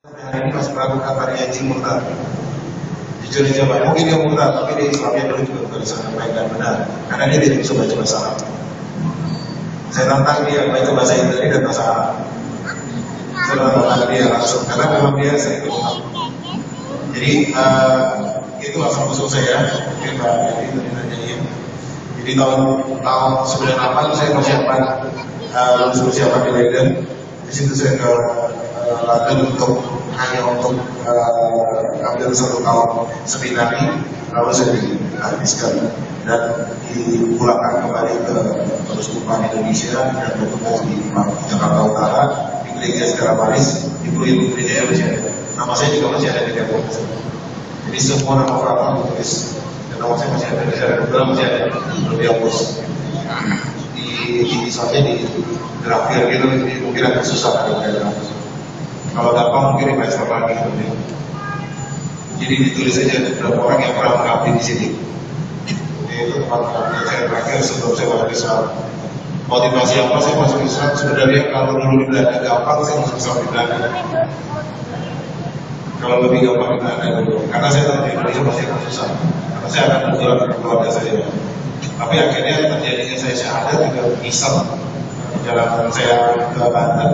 Hari ini masih melakukan variasi murtad. Jujur aja Pak, mungkin dia murtad, tapi dia Islamnya dulu juga bukan Islam yang baik dan benar. Karena dia tidak bisa baca bahasa Arab. Saya tantang dia baca bahasa Indonesia dan bahasa Arab. Saya tantang dia langsung, karena memang dia saya ikut. Jadi itu asal usul saya. Mungkin Pak Yadi tadi nanyain. Jadi tahun 98 saya persiapan di Leiden. Di situ saya ke London hanya untuk ambil satu tahun seminari, lalu saya dihabiskan dan dipulangkan kembali ke Persekutuan Indonesia dan bertugas di Jakarta Utara di Gereja Segala Maris. Ibu gereja masih ada, nama saya juga masih ada di depok. Jadi semua nama orang ditulis dan nama saya masih ada, masih ada, belum dihapus. Di soalnya di grafir gitu, mungkin agak susah kalau gampang mungkin investor lagi gitu. Jadi ditulis saja beberapa orang yang pernah mengabdi di sini. Itu tempat-tempatnya saya terakhir sebelum saya masuk Islam. Motivasi apa saya masuk Islam? Sebenarnya kalau dulu di Belanda gampang, saya masuk Islam di Belanda. Kalau lebih gampang di Belanda dulu, karena saya tahu di Indonesia pasti akan susah. Karena saya akan berjuang dengan keluarga saya. Tapi akhirnya terjadinya saya syahadat juga iseng. Perjalanan saya ke Banten,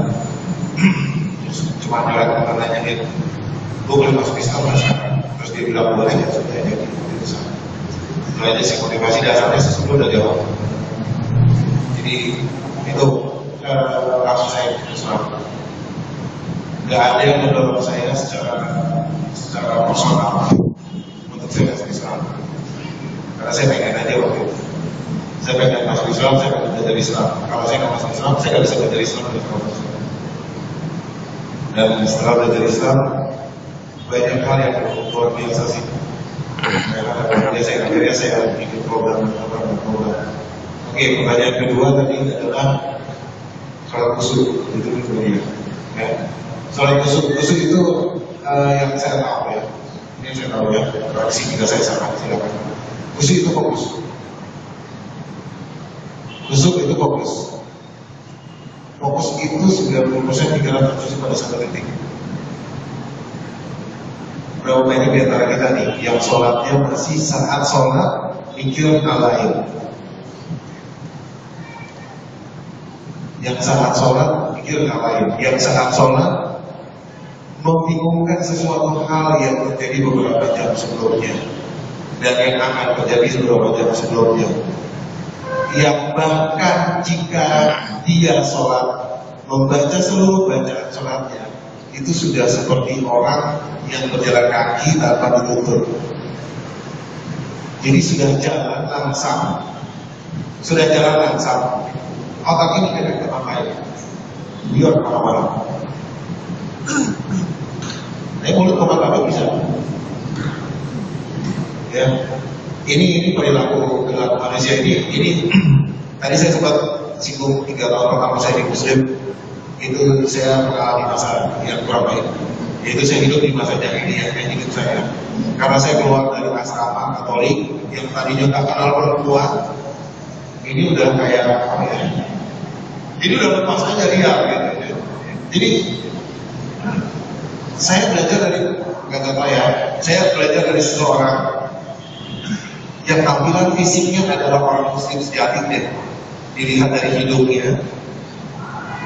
cuma ada orang nanyain, gue boleh masuk Islam nggak sekarang? Terus dia bilang boleh, ya sudah jadi itu sama. Itu aja sih motivasi dasarnya sesungguhnya udah jawab. Jadi itu kasus saya di Islam. Gak ada yang mendorong saya secara personal untuk saya masuk Islam. Karena saya pengen aja waktu itu. Saya pengen masuk Islam, saya pengen belajar Islam. Kalau saya nggak masuk Islam, saya nggak bisa belajar Islam dari proses. Dan setelah belajar Islam, banyak hal yang luar biasa sih. Akhirnya saya bikin program. Oke, pertanyaan kedua tadi adalah sholat kusuk. Itu kedua ya. Sholat kusuk itu yang saya tahu ya. Ini saya tahu ya. Koreksi jika saya salah, silakan. Kusuk itu fokus. Kusuk itu fokus. Fokus itu 90% pikiran tertuju pada satu titik. Berapa banyak di antara kita nih yang sholatnya masih saat sholat mikir hal lain. Yang saat sholat mikir hal lain. Yang saat sholat membingungkan sesuatu hal yang terjadi beberapa jam sebelumnya dan yang akan terjadi beberapa jam sebelumnya. Yang bahkan jika dia sholat membaca seluruh bacaan sholatnya itu sudah seperti orang yang berjalan kaki tanpa ditutur. Jadi sudah jalan langsam, otak ini tidak kemana-mana, biar kemana-mana. Mulut kemana-mana bisa. Ya. Ini perilaku manusia ini tadi saya sempat singgung 3 tahun pertama saya di Muslim itu saya mengalami masa yang kurang baik, yaitu saya hidup di masa jahiliyah yang hidup saya karena saya keluar dari asrama Katolik yang tadinya nggak kenal perempuan, ini udah kayak apa ya? Jadi udah lepas aja liar gitu. Jadi saya belajar dari saya belajar dari seseorang yang tampilan fisiknya adalah orang Muslim sejatinya, dilihat dari hidungnya,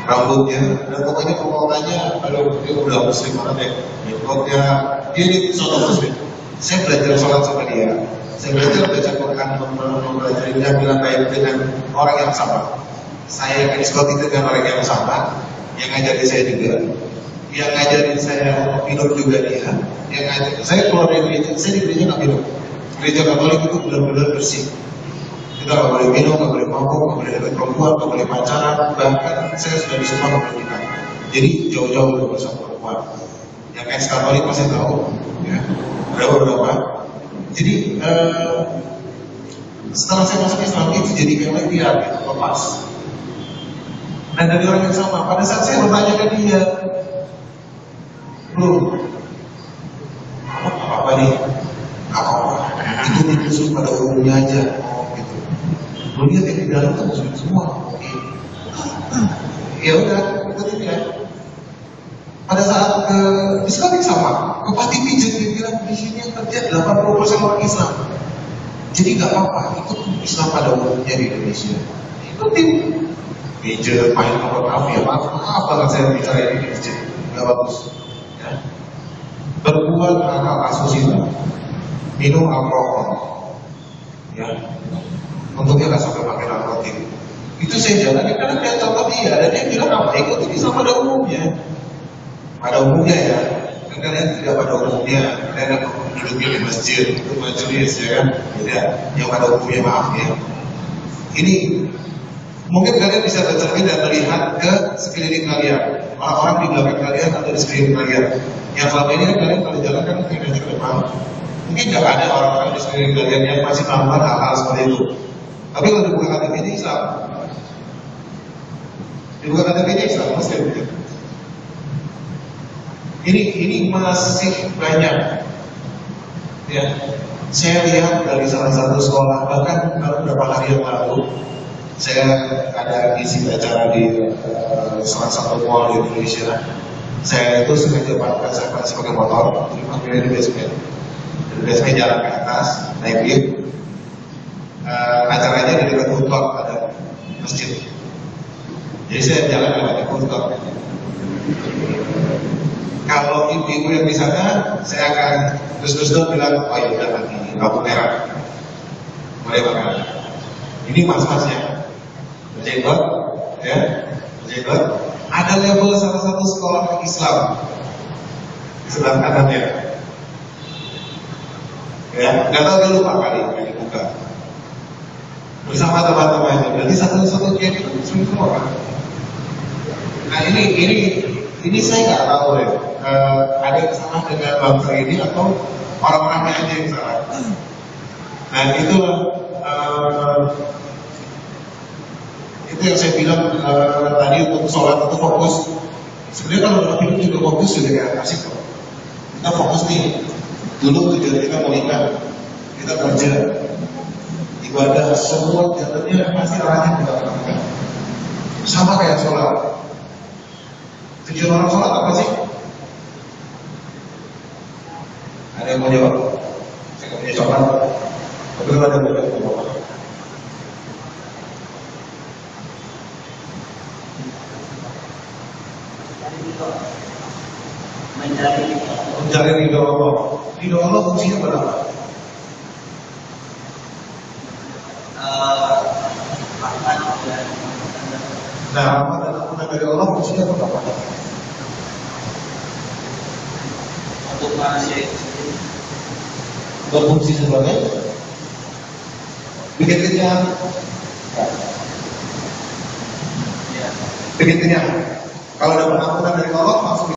rambutnya, dan pokoknya pemotanya, aduh dia udah Muslim banget ya, jenggotnya, dia ini seorang Muslim. Saya belajar sholat sama dia, saya belajar baca Quran, mempelajarinya bilang baik dengan orang yang sama. Saya akan sekolah dengan orang yang sama, yang ngajarin saya juga, yang ngajarin saya minum juga dia, yang ngajarin saya keluar dari gereja, saya di gereja nggak minum. Gereja Katolik itu benar-benar bersih. Kita nggak boleh minum, nggak boleh mabuk, nggak boleh dekat perempuan, nggak boleh pacaran. Bahkan saya sudah disumpah menikah. Jadi jauh-jauh udah bersama perempuan. Yang ex Katolik pasti tahu, ya. Berapa. Jadi setelah saya masuk Islam itu jadi kayak liar, gitu, lepas. Dan dari orang yang sama, pada saat saya bertanya ke dia, bro, apa nih? Apa? Itu dikhusus pada umumnya aja, gitu. Lu lihat yang di dalam kan muslim semua. Ya udah, ikutin ya. Pada saat ke diskotik sama, ke Pati Pijet dia bilang di sini yang kerja 80% orang Islam. Jadi nggak apa-apa, ikut Islam pada umumnya di Indonesia. Ikutin pijet, main apa ya, apa kan saya bicara ini pijet, nggak bagus. Ya. Berbuat hal asusila, minum alkohol, ya, untungnya nggak sampai pakai narkotik. Itu saya jalani karena dia contoh dia, dan dia bilang apa? Ikuti Islam pada umumnya. Pada umumnya ya, kan kalian tidak pada umumnya, kalian duduknya di masjid, itu majelis ya kan, tidak. Yang pada umumnya maaf ya. Ini mungkin kalian bisa bercermin dan melihat ke sekeliling kalian, orang-orang di belakang kalian atau di sekeliling kalian. Yang selama ini kan kalian kalau jalan kan tidak ke depan. Mungkin nggak ada orang-orang di sekeliling kalian yang masih melakukan hal-hal seperti itu. Tapi kalau dibuka KTP-nya Islam, dibuka KTP-nya Islam, Muslim. Ini masih banyak. Ya, saya lihat dari salah satu sekolah, bahkan beberapa hari yang lalu, saya ada isi acara di salah satu mall di Indonesia. Saya itu sengaja parkir, saya pakai sebagai motor, parkirnya di basement. Di basement jalan ke atas, naik lift. Acaranya di dekat Foodcourt ada masjid. Jadi saya jalan lewat Foodcourt. Kalau ibu-ibu yang di sana, saya akan terus bilang, oh ya udah nanti lampu merah, boleh makan. Ini mas-masnya, berjenggot, ya, berjenggot. Ada label salah satu sekolah Islam di sebelah kanannya. Ya, nggak tahu dia lupa kali yang dibuka. Bersama teman-temannya, berarti satu-satu dia itu semua kan. Nah ini saya nggak tahu ya. Ada yang salah dengan bangsa ini atau orang-orangnya aja yang salah. Nah itu yang saya bilang tadi untuk sholat itu fokus. Sebenarnya kalau dalam hidup juga fokus juga kayak asik kok. Kita fokus nih. Dulu tujuan kita mau nikah, kita kerja, ibadah semua jatuhnya pasti arahnya kita lakukan. Sama kayak sholat. Tujuan orang sholat apa sih? Ada yang mau jawab? Saya nggak punya jawaban. Tapi kalau ada yang mau jawab, mencari ridho Allah. Ridho Allah fungsinya berapa? Nah, rahmat dan ampunan dari Allah fungsinya berapa? Untuk manusia berfungsi sebagai bikin kenyang. Bikin kenyang. Kalau dapat ampunan dari Allah